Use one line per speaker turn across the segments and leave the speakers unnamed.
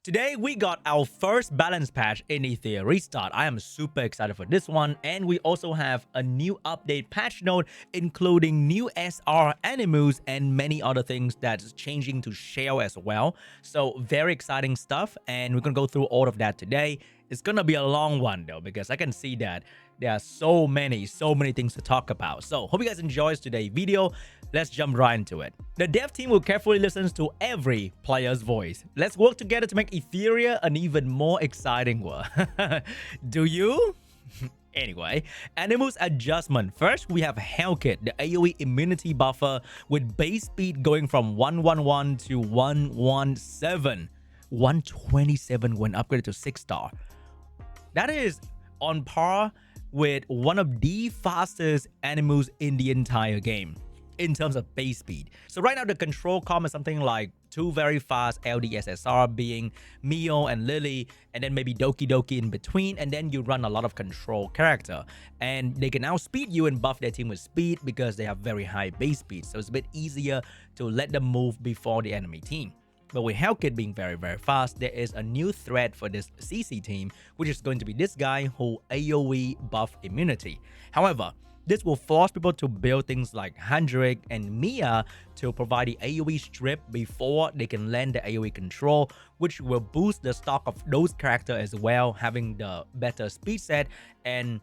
Today we got our first balance patch in Etheria restart. I am super excited for this one, and we also have a new update patch note including new SR animals and many other things that's changing to shell as well. So very exciting stuff, and we're gonna go through all of that today. It's gonna be a long one though, because I can see that there are so many things to talk about. So hope you guys enjoyed today's video. Let's jump right into it. The dev team will carefully listen to every player's voice. Let's work together to make Etheria an even more exciting world. Do you? Anyway, animals adjustment. First, we have Hellit, the AoE immunity buffer with base speed going from 111 to 117. 127 when upgraded to 6-star. That is on par with one of the fastest animals in the entire game in terms of base speed. So right now the control comp is something like two very fast LDSSR being Mio and Lily, and then maybe Doki Doki in between, and then you run a lot of control character. And they can outspeed you and buff their team with speed because they have very high base speed, so it's a bit easier to let them move before the enemy team. But with Hellit being very fast, there is a new threat for this CC team, which is going to be this guy who AoE buff immunity. However, this will force people to build things like Hendrik and Mia to provide the AoE strip before they can land the AoE control, which will boost the stock of those characters as well, having the better speed set and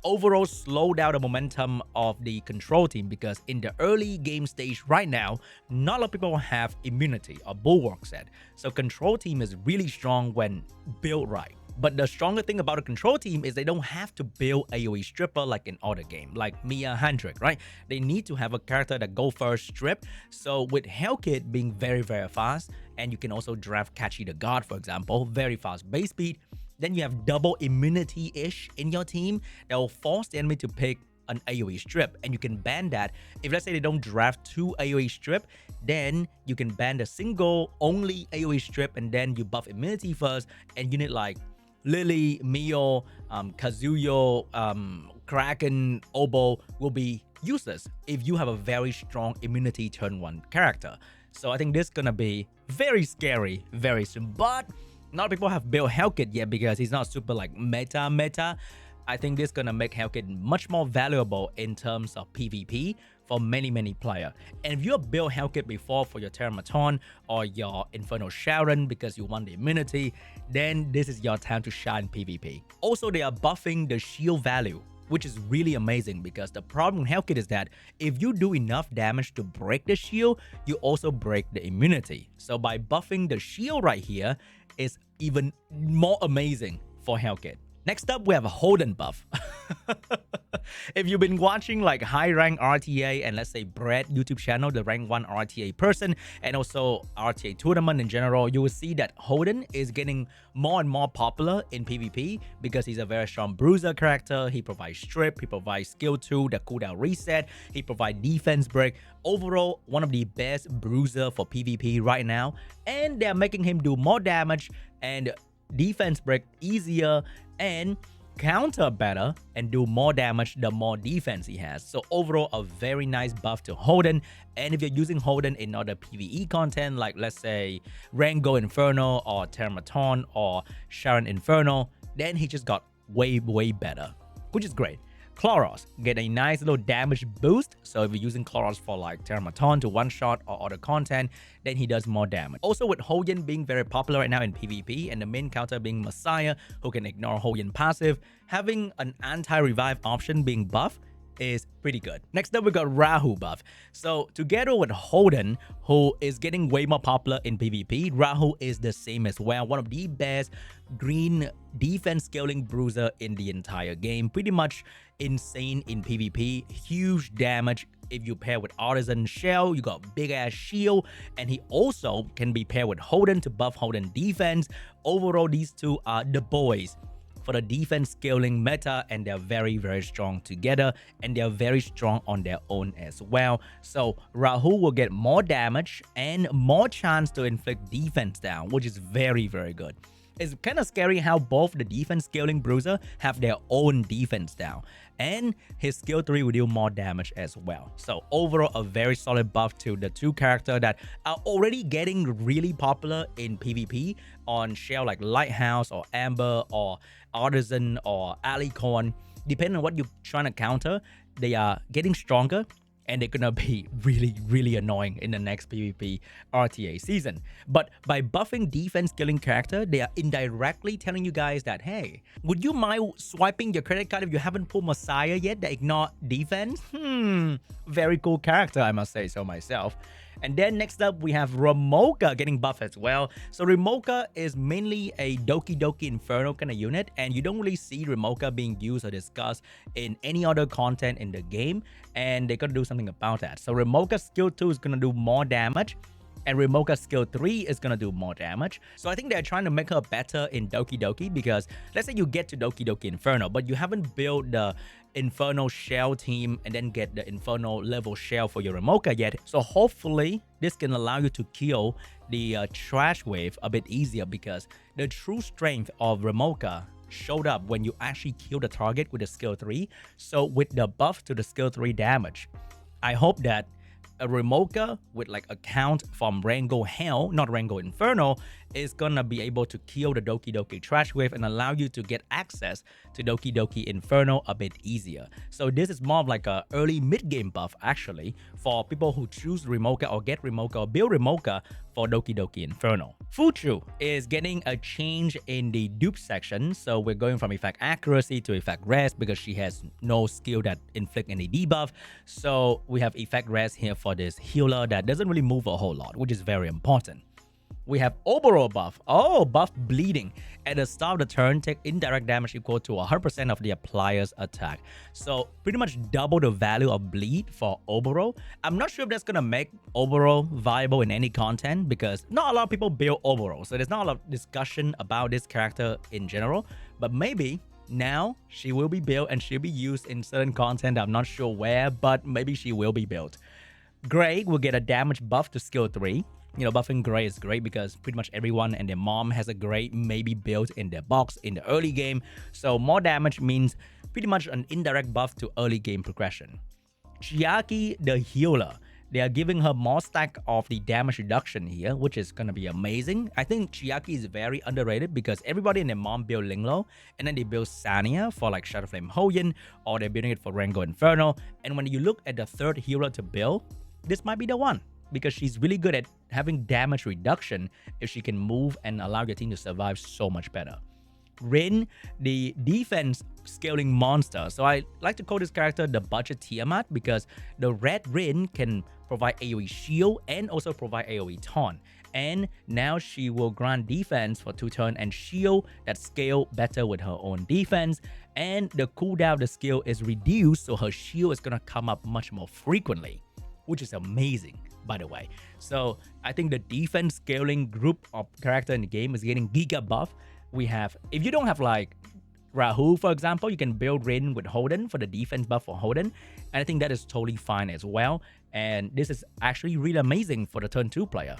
overall slow down the momentum of the control team, because in the early game stage right now, not a lot of people have immunity or bulwark set. So control team is really strong when built right. But the stronger thing about a control team is they don't have to build AoE stripper like in other game, like Mia Hendrik, right? They need to have a character that go first strip. So with Hellit being very fast, and you can also draft Chiaki the God, for example, very fast base speed, then you have double immunity-ish in your team that will force the enemy to pick an AoE strip, and you can ban that. If let's say they don't draft two AoE strip, then you can ban the single only AoE strip, and then you buff immunity first, and unit like Lily, Mio, Kazuyo, Kraken, Obero will be useless if you have a very strong immunity turn 1 character. So I think this is gonna be very scary very soon, but not people have built Hellit yet because he's not super like meta. I think this is gonna make Hellit much more valuable in terms of PvP for many players. And if you have built Hellit before for your Terramaton or your Infernal Sharon because you want the immunity, then this is your time to shine PvP. Also, they are buffing the shield value, which is really amazing, because the problem with Hellit is that if you do enough damage to break the shield, you also break the immunity. So by buffing the shield right here is even more amazing for Hellit. Next up, we have a Holden buff. If you've been watching like high rank RTA and let's say Brett YouTube channel, the rank 1 RTA person, and also RTA tournament in general, you will see that Holden is getting more and more popular in PvP because he's a very strong bruiser character. He provides strip, he provides skill 2, the cooldown reset, he provides defense break. Overall, one of the best bruiser for PvP right now, and they're making him do more damage and defense break easier and counter better and do more damage the more defense he has. So overall, a very nice buff to Holden. And if you're using Holden in other PvE content, like let's say Rango Inferno or Terramaton or Sharon Inferno, then he just got way better, which is great. Chloros get a nice little damage boost, so if you're using Chloros for like Terramaton to one-shot or other content, then he does more damage. Also, with Holden being very popular right now in PvP and the main counter being Messiah, who can ignore Holden passive, having an anti-revive option being buff is pretty good. Next up, we got Rahu buff. So together with Holden, who is getting way more popular in PvP, Rahu is the same as well. One of the best green defense scaling bruiser in the entire game. Pretty much insane in PvP. Huge damage. If you pair with Artisan Shell, you got big ass shield, and he also can be paired with Holden to buff Holden defense. Overall, these two are the boys for the defense scaling meta, and they're very strong together, and they're very strong on their own as well. So Rahu will get more damage and more chance to inflict defense down, which is very good. It's kind of scary how both the defense scaling bruiser have their own defense down, and his skill 3 will deal more damage as well. So overall, a very solid buff to the two characters that are already getting really popular in PvP on shell like Lighthouse or Amber or Artisan or Alicorn. Depending on what you're trying to counter, they are getting stronger, and they're gonna be really annoying in the next PvP RTA season. But by buffing defense killing character, they are indirectly telling you guys that, hey, would you mind swiping your credit card if you haven't pulled Messiah yet that ignore defense? Very cool character, I must say so myself. And then next up, we have Remoka getting buffed as well. So Remoka is mainly a Doki Doki Inferno kind of unit, and you don't really see Remoka being used or discussed in any other content in the game, and they're gonna do something about that. So Remoka's skill 2 is gonna do more damage, and Remoka's skill 3 is gonna do more damage. So I think they're trying to make her better in Doki Doki, because let's say you get to Doki Doki Inferno, but you haven't built the Inferno shell team and then get the Inferno level shell for your Remoka yet. So hopefully this can allow you to kill the trash wave a bit easier, because the true strength of Remoka showed up when you actually kill the target with the skill 3. So with the buff to the skill 3 damage, I hope that a Remoka with like a count from Rango Hell, not Rango Inferno, is gonna be able to kill the Doki Doki Trash Wave and allow you to get access to Doki Doki Inferno a bit easier. So this is more of like a early mid-game buff actually for people who choose Remoka or get Remoka or build Remoka for Doki Doki Inferno. Fuchu is getting a change in the dupe section, so we're going from effect accuracy to effect rest because she has no skill that inflict any debuff. So we have effect rest here for this healer that doesn't really move a whole lot, which is very important. We have Obero buff. Oh, buff bleeding. At the start of the turn, take indirect damage equal to 100% of the applier's attack. So pretty much double the value of bleed for Obero. I'm not sure if that's gonna make Obero viable in any content, because not a lot of people build Obero, so there's not a lot of discussion about this character in general. But maybe now she will be built and she'll be used in certain content. I'm not sure where, but maybe she will be built. Gray will get a damage buff to skill 3. You know, buffing Gray is great because pretty much everyone and their mom has a Gray maybe built in their box in the early game. So more damage means pretty much an indirect buff to early game progression. Chiaki, the healer, they are giving her more stack of the damage reduction here, which is going to be amazing. I think Chiaki is very underrated because everybody and their mom build Linglo, and then they build Sania for like Shadow Flame Hoyin, or they're building it for Rango Inferno. And when you look at the third healer to build, this might be the one, because she's really good at having damage reduction if she can move and allow your team to survive so much better. Rin, the defense scaling monster. So I like to call this character the budget Tiamat, because the red Rin can provide AoE shield and also provide AoE taunt. And now she will grant defense for 2 turns and shield that scale better with her own defense. And the cooldown of the skill is reduced, so her shield is going to come up much more frequently, which is amazing, by the way. So I think the defense scaling group of character in the game is getting giga buff. We have, if you don't have like Rahu, for example, you can build Rin with Holden for the defense buff for Holden. And I think that is totally fine as well. And this is actually really amazing for the turn 2 player.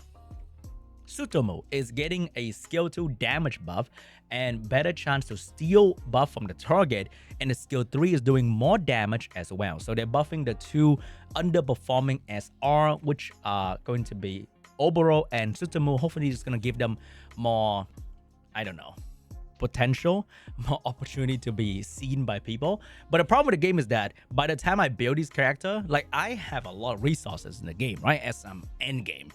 Sutomo is getting a skill 2 damage buff and better chance to steal buff from the target, and the skill 3 is doing more damage as well. So they're buffing the two underperforming SR, which are going to be Obero and Sutomo. Hopefully it's going to give them more, I don't know, potential, more opportunity to be seen by people. But the problem with the game is that by the time I build this character, like I have a lot of resources in the game, right? As I'm end game,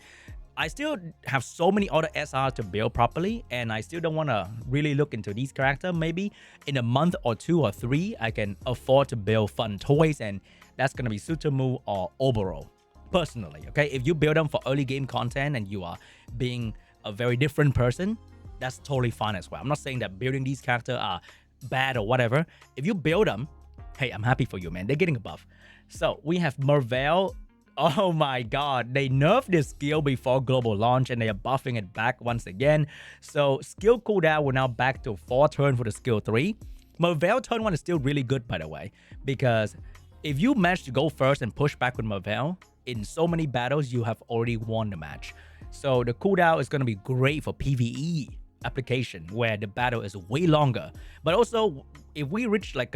I still have so many other SRs to build properly, and I still don't want to really look into these characters. Maybe in a month or 2 or 3, I can afford to build fun toys, and that's going to be Sutomo or Obero, personally, okay? If you build them for early game content and you are being a very different person, that's totally fine as well. I'm not saying that building these characters are bad or whatever. If you build them, hey, I'm happy for you, man. They're getting a buff. So we have Merveil. Oh my god, they nerfed this skill before global launch and they are buffing it back once again. So skill cooldown will now back to 4 turns for the skill 3. Merveil turn 1 is still really good, by the way, because if you manage to go first and push back with Merveil, in so many battles, you have already won the match. So the cooldown is going to be great for PvE application where the battle is way longer. But also, if we reach like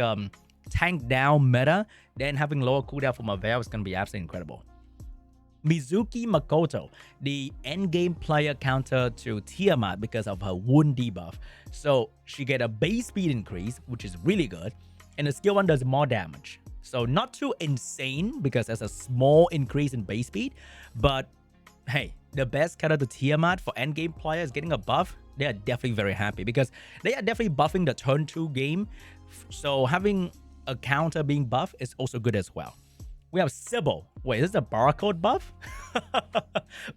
tank down meta, then having lower cooldown from Obero is going to be absolutely incredible. Mizuki Makoto, the endgame player counter to Tiamat because of her wound debuff. So she get a base speed increase, which is really good, and the skill 1 does more damage. So not too insane because there's a small increase in base speed, but hey, the best counter to Tiamat for endgame players getting a buff, they are definitely very happy because they are definitely buffing the turn 2 game. So having a counter being buffed is also good as well. We have Sybil. Wait, this is a barcode buff?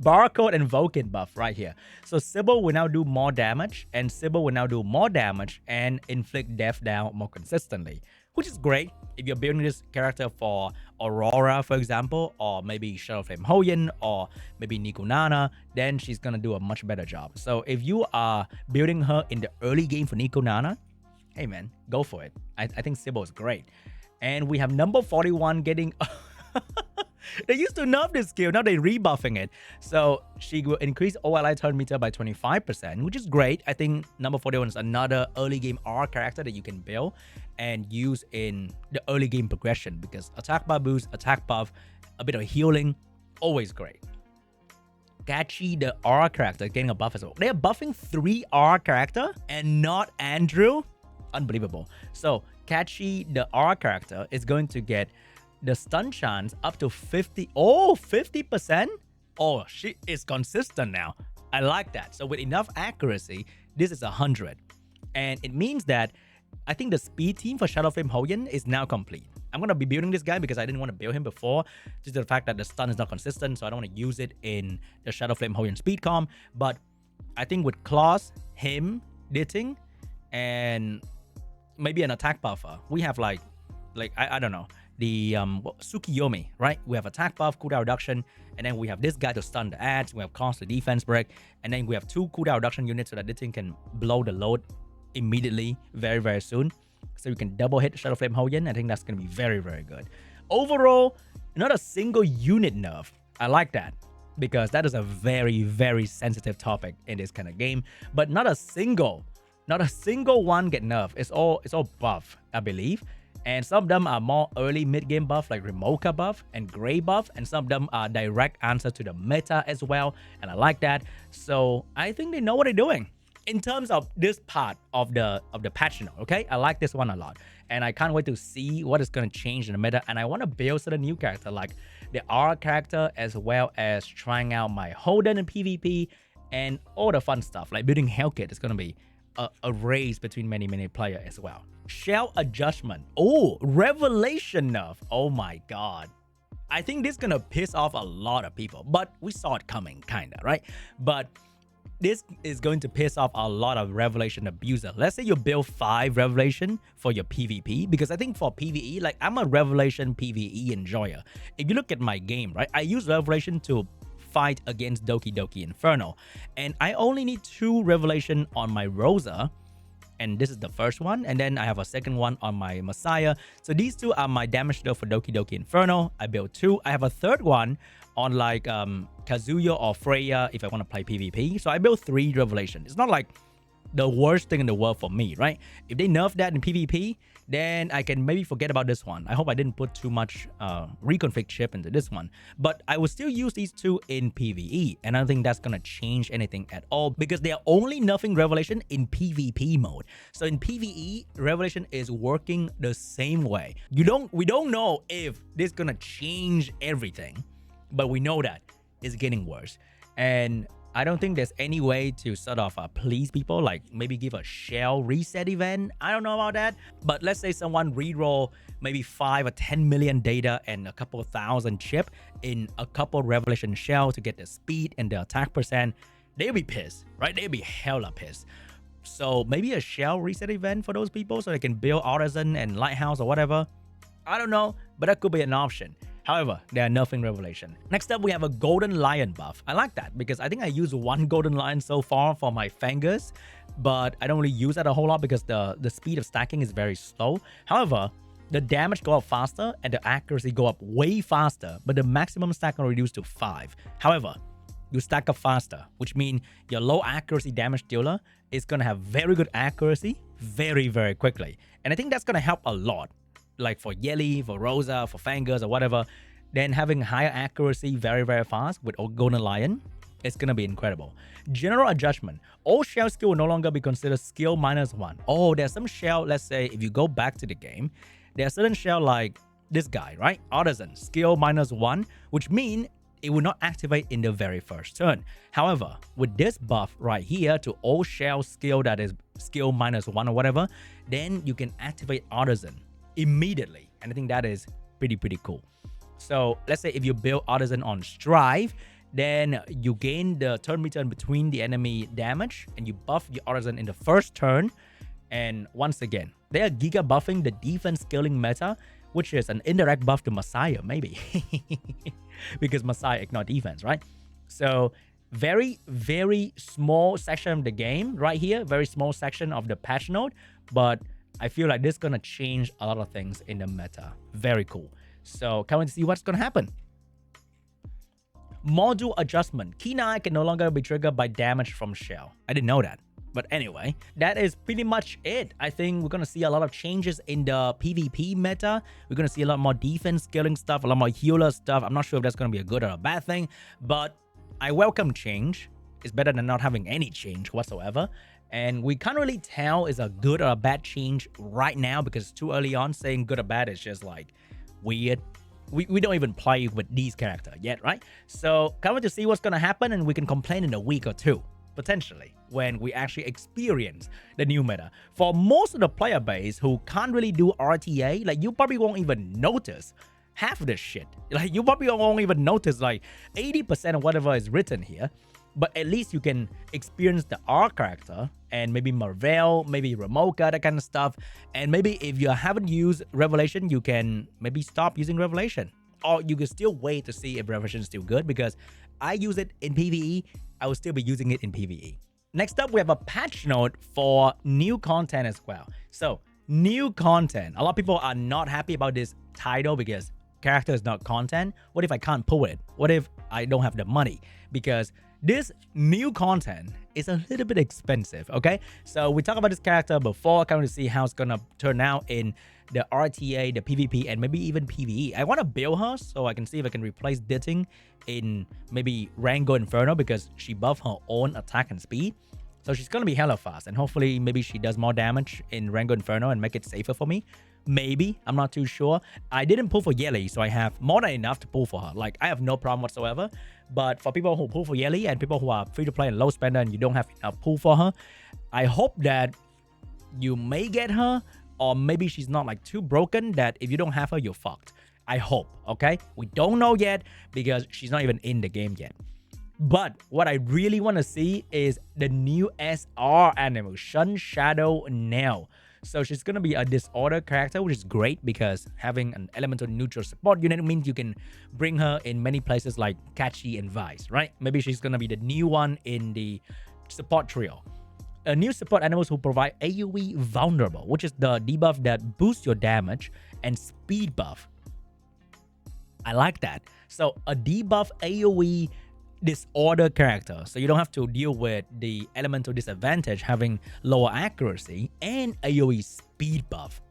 Barcode and Vulcan buff right here. So Sybil will now do more damage, and Sybil will now do more damage and inflict death down more consistently, which is great if you're building this character for Aurora, for example, or maybe Shadow Flame Hoyen, or maybe Nikonana, then she's gonna do a much better job. So if you are building her in the early game for Nikonana, hey man, go for it. I think Sybil is great. And we have number 41 getting... They used to nerf this skill, now they're rebuffing it. So she will increase OLI turn meter by 25%, which is great. I think number 41 is another early game R character that you can build and use in the early game progression because attack buff boost, attack buff, a bit of healing, always great. Gachi, the R character, getting a buff as well. They are buffing 3 R character and not Andrew. Unbelievable. So Gachi, the R character, is going to get the stun chance up to 50. Oh, 50%? Oh, she is consistent now. I like that. So with enough accuracy, this is 100. And it means that I think the speed team for Shadow Flame Hoyen is now complete. I'm going to be building this guy because I didn't want to build him before, due to the fact that the stun is not consistent, so I don't want to use it in the Shadow Flame Hoyen speed comp. But I think with Claws, him, Ditting, and maybe an attack buffer, we have like I don't know, the Tsukiyomi, right? We have attack buff, cooldown reduction, and then we have this guy to stun the ads. We have constant defense break, and then we have 2 cooldown reduction units so that this thing can blow the load immediately, very, very soon. So you can double hit Shadow Flame Hoyen. I think that's going to be very, very good. Overall, not a single unit nerf. I like that because that is a very, very sensitive topic in this kind of game. But not a single one get nerfed. It's all buff, I believe. And some of them are more early mid-game buff, like Remoka buff and Grey buff, and some of them are direct answer to the meta as well, and I like that. So I think they know what they're doing in terms of this part of the patch note. Okay, I like this one a lot, and I can't wait to see what is going to change in the meta. And I want to build some new character like the R character, as well as trying out my Holden in PvP and all the fun stuff like building Hellit. Is going to be a race between many players as well. Shell adjustment. Oh, revelation nerf. Oh my god. I think this is gonna piss off a lot of people, but we saw it coming, kinda, right? But this is going to piss off a lot of revelation abuser. Let's say you build 5 revelation for your PvP, because I think for PvE, like I'm a revelation PvE enjoyer. If you look at my game, right, I use revelation to fight against Doki Doki Inferno, and I only need 2 revelation on my Rosa, and this is the first one, and then I have a second one on my Messiah. So these 2 are my damage deal for Doki Doki Inferno. I built 2. I have a third one on like Kazuya or Freya if I want to play PvP. So I built 3 revelation. It's not like the worst thing in the world for me, right? If they nerf that in PvP, then I can maybe forget about this one. I hope I didn't put too much reconfig chip into this one. But I will still use these 2 in PvE, and I don't think that's gonna change anything at all, because they are only nerfing Revelation in PvP mode. So in PvE, Revelation is working the same way. We don't know if this is gonna change everything, but we know that it's getting worse. And I don't think there's any way to sort of please people, like maybe give a shell reset event. I don't know about that. But let's say someone reroll maybe 5 or 10 million data and a couple thousand chip in a couple revelation shell to get the speed and the attack percent. They'll be pissed, right? They'll be hella pissed. So maybe a shell reset event for those people so they can build Artisan and Lighthouse or whatever. I don't know, but that could be an option. However, they are nerfing Revelation. Next up, we have a Golden Lion buff. I like that because I think I used 1 Golden Lion so far for my Fingers, but I don't really use that a whole lot because the speed of stacking is very slow. However, the damage go up faster and the accuracy go up way faster, but the maximum stack are reduced to 5. However, you stack up faster, which means your low accuracy damage dealer is going to have very good accuracy very, very quickly. And I think that's going to help a lot. Like for Yelly, for Rosa, for Fangers or whatever, then having higher accuracy very, very fast with Golden Lion, it's going to be incredible. General adjustment. All shell skill will no longer be considered skill -1. Oh, there's some shell, let's say, if you go back to the game, there's certain shell like this guy, right? Artisan, skill -1, which means it will not activate in the very first turn. However, with this buff right here to all shell skill that is skill -1 or whatever, then you can activate Artisan immediately. And I think that is pretty cool. So let's say if you build Artisan on Strive, then you gain the turn return between the enemy damage and you buff your Artisan in the first turn. And once again, they are giga buffing the defense scaling meta, which is an indirect buff to Messiah, maybe. Because Messiah ignore defense, right? So very, very small section of the game right here. Very small section of the patch note. But I feel like this is going to change a lot of things in the meta. Very cool. So can't wait to see what's going to happen. Module adjustment. Key 9 can no longer be triggered by damage from shell. I didn't know that. But anyway, that is pretty much it. I think we're going to see a lot of changes in the PvP meta. We're going to see a lot more defense scaling stuff, a lot more healer stuff. I'm not sure if that's going to be a good or a bad thing, but I welcome change. It's better than not having any change whatsoever. And we can't really tell is a good or a bad change right now because it's too early on. Saying good or bad is just like weird. We don't even play with these characters yet, right? So can't wait to see what's going to happen, and we can complain in a week or two, potentially, when we actually experience the new meta. For most of the player base who can't really do RTA, like you probably won't even notice half of this shit. Like you probably won't even notice like 80% of whatever is written here. But at least you can experience the R character and maybe Marvel, maybe Remoka, that kind of stuff. And maybe if you haven't used Revelation, you can maybe stop using Revelation. Or you can still wait to see if Revelation is still good, because I use it in PvE. I will still be using it in PvE. Next up, we have a patch note for new content as well. So new content. A lot of people are not happy about this title because character is not content. What if I can't pull it? What if I don't have the money? Because this new content is a little bit expensive, okay? So we talked about this character before. Can't really see how it's gonna turn out in the RTA, the PvP, and maybe even PvE. I want to build her so I can see if I can replace Ditting in maybe Rango Inferno, because she buffed her own attack and speed. So she's gonna be hella fast, and hopefully maybe she does more damage in Rango Inferno and make it safer for me. Maybe, I'm not too sure. I didn't pull for Yelly, so I have more than enough to pull for her. Like, I have no problem whatsoever. But for people who pull for Yelly and people who are free to play and low spender and you don't have enough pull for her, I hope that you may get her, or maybe she's not like too broken that if you don't have her, you're fucked. I hope, okay? We don't know yet because she's not even in the game yet. But what I really want to see is the new SR animal, Sun Shadow Nail. So she's going to be a disorder character, which is great because having an elemental neutral support unit means you can bring her in many places like Kachi and Vice, right? Maybe she's going to be the new one in the support trio. A new support animals who provide AoE vulnerable, which is the debuff that boosts your damage, and speed buff. I like that. So a debuff AoE disorder character, so you don't have to deal with the elemental disadvantage having lower accuracy, and AoE speed buff.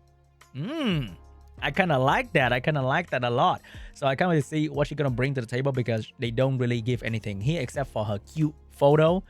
I kind of like that. I kind of like that a lot. So I can't really see what she's gonna bring to the table because they don't really give anything here except for her cute photo.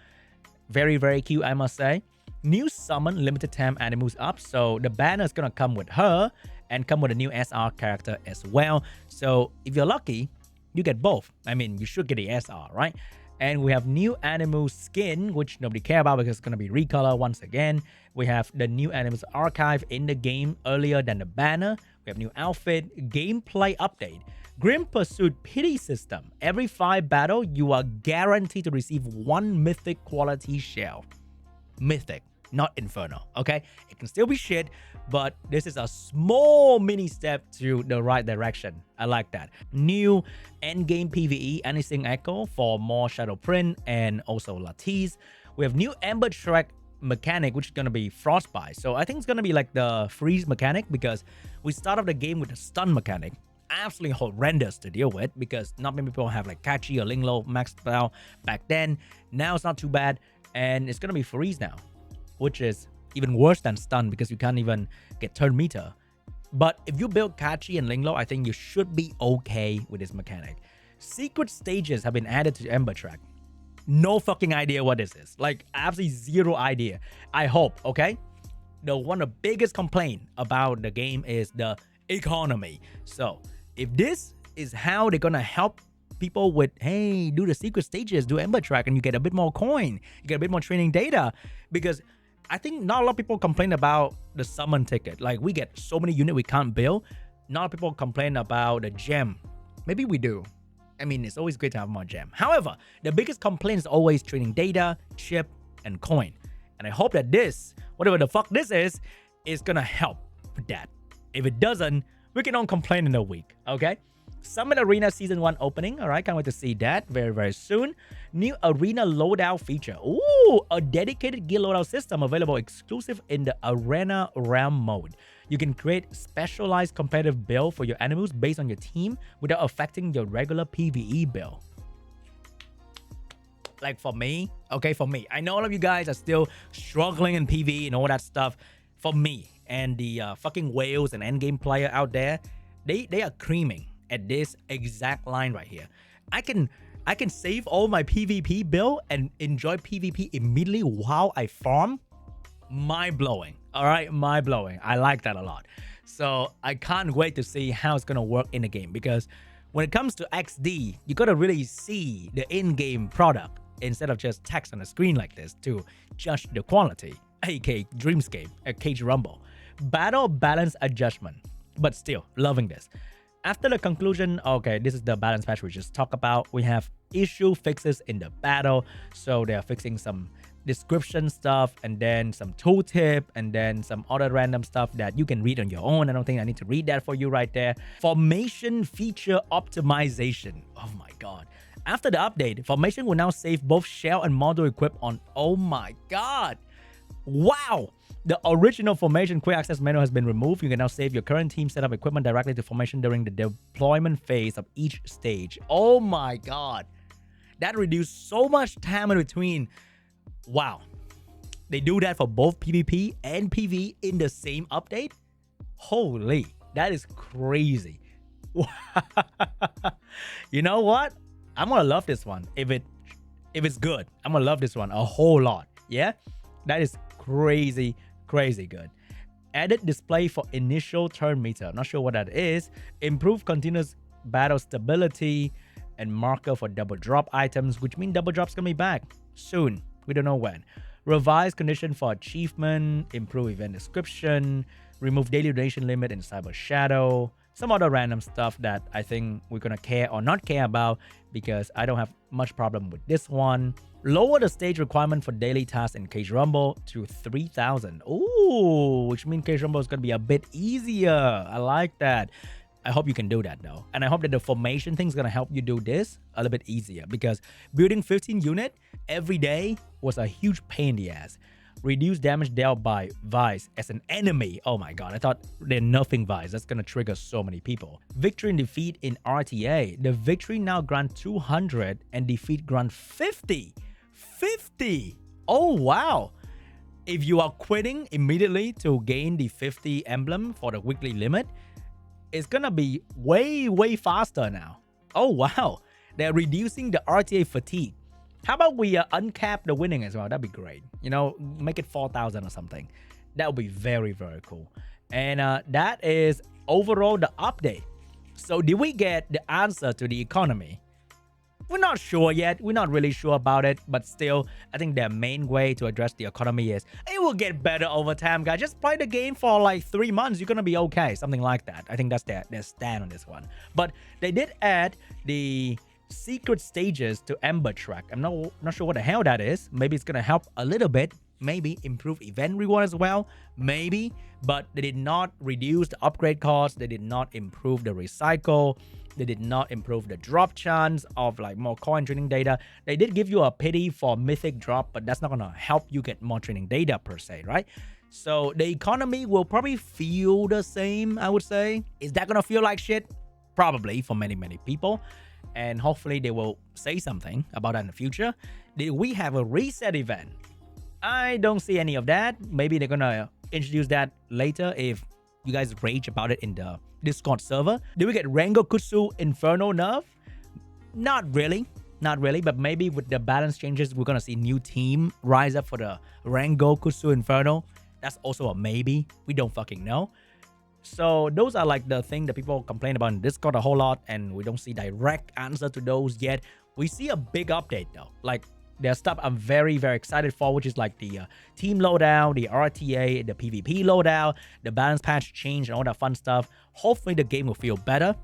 Very, very cute, I must say. New summon limited time animals up, so the banner is gonna come with her and come with a new SR character as well. So if you're lucky, you get both. I mean, you should get the SR, right? And we have new animal skin, which nobody care about because it's going to be recolor once again. We have the new animals archive in the game earlier than the banner. We have new outfit, gameplay update, Grim Pursuit pity system. Every 5 battle, you are guaranteed to receive 1 mythic quality shell. Mythic, not Inferno, okay? It can still be shit, but this is a small mini step to the right direction. I like that. New endgame PvE, Anything Echo for more Shadow Print and also Lattice. We have new Ember Track mechanic, which is going to be Frostbite. So I think it's going to be like the freeze mechanic because we start off the game with the stun mechanic. absolutely horrendous to deal with because not many people have like Kachi or Linglo maxed out back then. Now it's not too bad, and it's gonna be freeze now, which is even worse than stun because you can't even get turn meter. But if you build Kachi and Linglo, I think you should be okay with this mechanic. Secret stages have been added to Ember Track. No fucking idea what this is. Like, absolutely zero idea. I hope, okay? One of the biggest complaint about the game is the economy. So, if this is how they're gonna help people with, hey, do the secret stages, do Ember Track, and you get a bit more coin, you get a bit more training data, because I think not a lot of people complain about the summon ticket. Like, we get so many units we can't build. Not a lot of people complain about the gem. Maybe we do. I mean, it's always great to have more gem. However, the biggest complaint is always training data, chip, and coin. And I hope that this, whatever the fuck this is gonna help with that. If it doesn't, we can all complain in a week, okay? Summon Arena Season 1 opening. All right, can't wait to see that very, very soon. New Arena loadout feature. Ooh, a dedicated gear loadout system available exclusive in the Arena Realm mode. You can create specialized competitive build for your animals based on your team without affecting your regular PvE build. Like for me, okay, for me. I know all of you guys are still struggling in PvE and all that stuff. For me and the fucking whales and endgame player out there, they are creaming at this exact line right here. I can save all my PvP build and enjoy PvP immediately while I farm. Mind blowing. All right, mind blowing. I like that a lot. So I can't wait to see how it's gonna work in the game, because when it comes to XD, you gotta really see the in-game product instead of just text on the screen like this to judge the quality. aka Dreamscape, a Cage Rumble. Battle balance adjustment, but still loving this. After the conclusion, okay, this is the balance patch we just talked about. We have issue fixes in the battle. So they're fixing some description stuff, and then some tooltip, and then some other random stuff that you can read on your own. I don't think I need to read that for you right there. Formation feature optimization. Oh my god. After the update, formation will now save both shell and model equip on. Oh my god. Wow. The original formation quick access menu has been removed. You can now save your current team setup equipment directly to formation during the deployment phase of each stage. Oh my god. That reduced so much time in between. Wow. They do that for both PvP and PvE in the same update? Holy, that is crazy. You know what? I'm gonna love this one. If it's good, I'm gonna love this one a whole lot. Yeah? That is crazy good. Added display for initial turn meter. Not sure what that is. Improved continuous battle stability and marker for double drop items, which mean double drop's gonna be back soon. We don't know when. Revised condition for achievement, improve event description, remove daily donation limit in Cyber Shadow, some other random stuff that I think we're gonna care or not care about, because I don't have much problem with this one. Lower the stage requirement for daily tasks in Cage Rumble to 3,000. Ooh, which means Cage Rumble is gonna be a bit easier. I like that. I hope you can do that though. And I hope that the formation thing is gonna help you do this a little bit easier, because building 15 unit every day was a huge pain in the ass. Reduce damage dealt by Vice as an enemy. Oh my god, I thought they're nerfing Vice. That's gonna trigger so many people. Victory and defeat in RTA. The victory now grant 200 and defeat grant 50. 50! Oh wow! If you are quitting immediately to gain the 50 emblem for the weekly limit, it's gonna be way faster now. Oh wow! They're reducing the RTA fatigue. How about we uncap the winning as well? That'd be great. You know, make it 4,000 or something. That would be very cool. And that is overall the update. So did we get the answer to the economy? We're not sure yet. We're not really sure about it. But still, I think their main way to address the economy is it will get better over time, guys. Just play the game for like 3 months. You're going to be okay. Something like that. I think that's their stand on this one. But they did add the secret stages to Ember Track. I'm not sure what the hell that is. Maybe it's gonna help a little bit. Maybe improve event reward as well. Maybe. But they did not reduce the upgrade cost. They did not improve the recycle. They did not improve the drop chance of like more coin training data. They did give you a pity for mythic drop, but that's not gonna help you get more training data per se, right? So the economy will probably feel the same, I would say. Is that gonna feel like shit? probably for many people, and hopefully they will say something about that in the future. Did we have a reset event? I don't see any of that. Maybe they're gonna introduce that later if you guys rage about it in the Discord server. Did we get Rengokutsu Inferno nerf? Not really. Not really, but maybe with the balance changes, we're gonna see new team rise up for the Rengokutsu Inferno. That's also a maybe. We don't fucking know. So those are like the thing that people complain about in Discord a whole lot, and we don't see direct answer to those yet. We see a big update though. Like there's stuff I'm very excited for, which is like the team loadout, the RTA, the PvP loadout, the balance patch change, and all that fun stuff. Hopefully the game will feel better.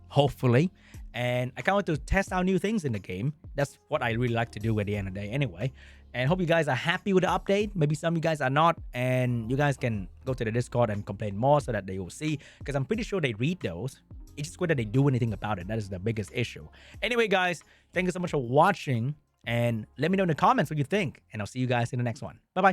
Hopefully. And I can't wait to test out new things in the game. That's what I really like to do at the end of the day anyway. And hope you guys are happy with the update. Maybe some of you guys are not, and you guys can go to the Discord and complain more so that they will see, because I'm pretty sure they read those. It's just whether they do anything about it. That is the biggest issue. Anyway, guys, thank you so much for watching, and let me know in the comments what you think, and I'll see you guys in the next one. Bye-bye.